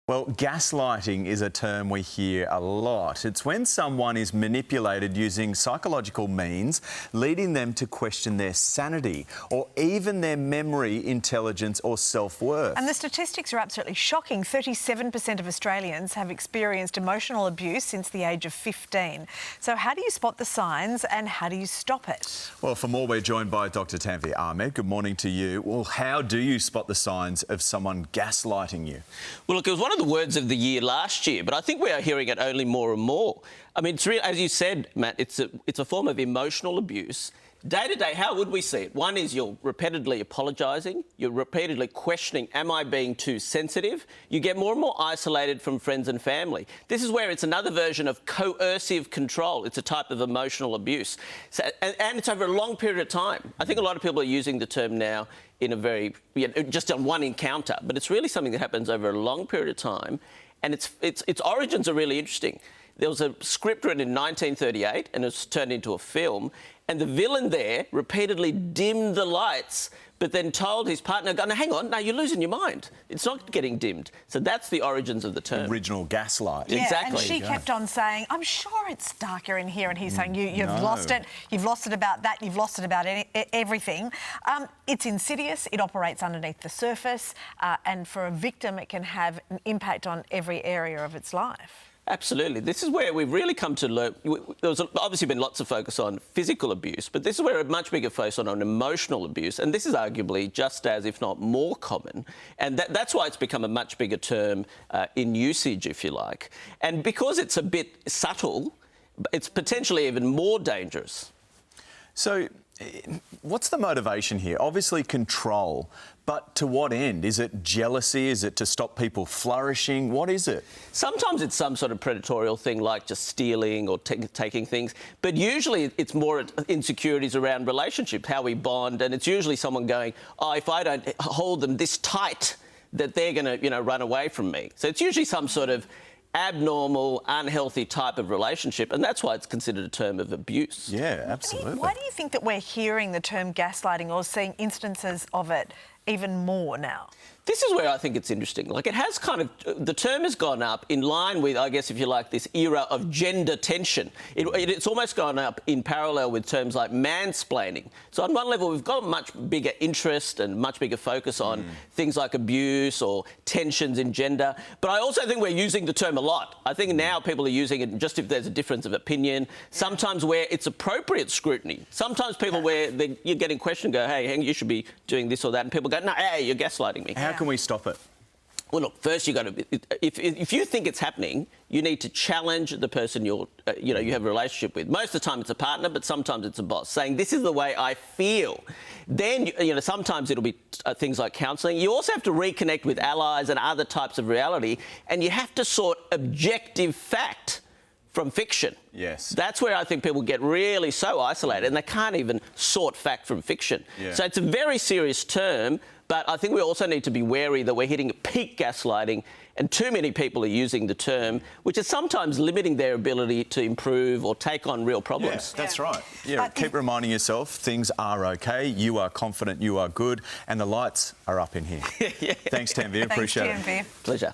Well, gaslighting is a term we hear a lot. It's when someone is manipulated using psychological means, leading them to question their sanity or even their memory, intelligence or self-worth. And the statistics are absolutely shocking. 37% of Australians have experienced emotional abuse since the age of 15. So how do you spot the signs and how do you stop it? Well, for more, we're joined by Dr. Tanvi Ahmed. Good morning to you. Well, how do you spot the signs of someone gaslighting you? Well, look, it was one of the words of the year last year, but I think we are hearing it only more and more. I mean, it's really, as you said, Matt, it's a form of emotional abuse. Day to day, how would we see it? One is you're repeatedly apologising, you're repeatedly questioning, am I being too sensitive? You get more and more isolated from friends and family. This is where it's another version of coercive control. It's a type of emotional abuse. So, and it's over a long period of time. I think a lot of people are using the term now in a very, just on one encounter, but it's really something that happens over a long period of time, and its origins are really interesting. There was a script written in 1938 and it was turned into a film, and the villain there repeatedly dimmed the lights but then told his partner, no, hang on, no, you're losing your mind. It's not getting dimmed. So that's the origins of the term. Original gaslight. Yeah, exactly. And she kept on saying, I'm sure it's darker in here. And he's saying, you've lost it. You've lost it about that. You've lost it about everything. It's insidious. It operates underneath the surface. And for a victim, it can have an impact on every area of its life. Absolutely. This is where we've really come to learn. There's obviously been lots of focus on physical abuse, but this is where a much bigger focus on emotional abuse, and this is arguably just as, if not more common, and that's why it's become a much bigger term in usage, if you like. And because it's a bit subtle, it's potentially even more dangerous. So, what's the motivation here? Obviously control, but to what end? Is it jealousy? Is it to stop people flourishing? What is it? Sometimes it's some sort of predatorial thing like just stealing or taking things, but usually it's more insecurities around relationships, how we bond, and it's usually someone going, oh, if I don't hold them this tight, that they're going to, run away from me. So it's usually some sort of abnormal, unhealthy type of relationship, and that's why it's considered a term of abuse. Yeah, absolutely. Why do you think that we're hearing the term gaslighting or seeing instances of it even more now? This is where I think it's interesting. Like, it has kind of, the term has gone up in line with, I guess, if you like, this era of gender tension. It's almost gone up in parallel with terms like mansplaining. So on one level, we've got a much bigger interest and much bigger focus on things like abuse or tensions in gender. But I also think we're using the term a lot. I think now people are using it just if there's a difference of opinion, sometimes where it's appropriate scrutiny. Sometimes people where you're getting questioned go, hey, you should be doing this or that, and people go, no, hey, you're gaslighting me. How can we stop it? Well, look, first you got to, if you think it's happening, you need to challenge the person you have a relationship with. Most of the time it's a partner, but sometimes it's a boss, saying this is the way I feel. Then, sometimes it'll be things like counselling. You also have to reconnect with allies and other types of reality, and you have to sort objective fact from fiction. Yes. That's where I think people get really so isolated and they can't even sort fact from fiction. Yeah. So it's a very serious term, but I think we also need to be wary that we're hitting peak gaslighting and too many people are using the term, which is sometimes limiting their ability to improve or take on real problems. Yes, that's right. Yeah, keep reminding yourself things are okay, you are confident, you are good, and the lights are up in here. Yeah. Thanks, Tanvi. Appreciate it. Thanks, Tanvi. Pleasure.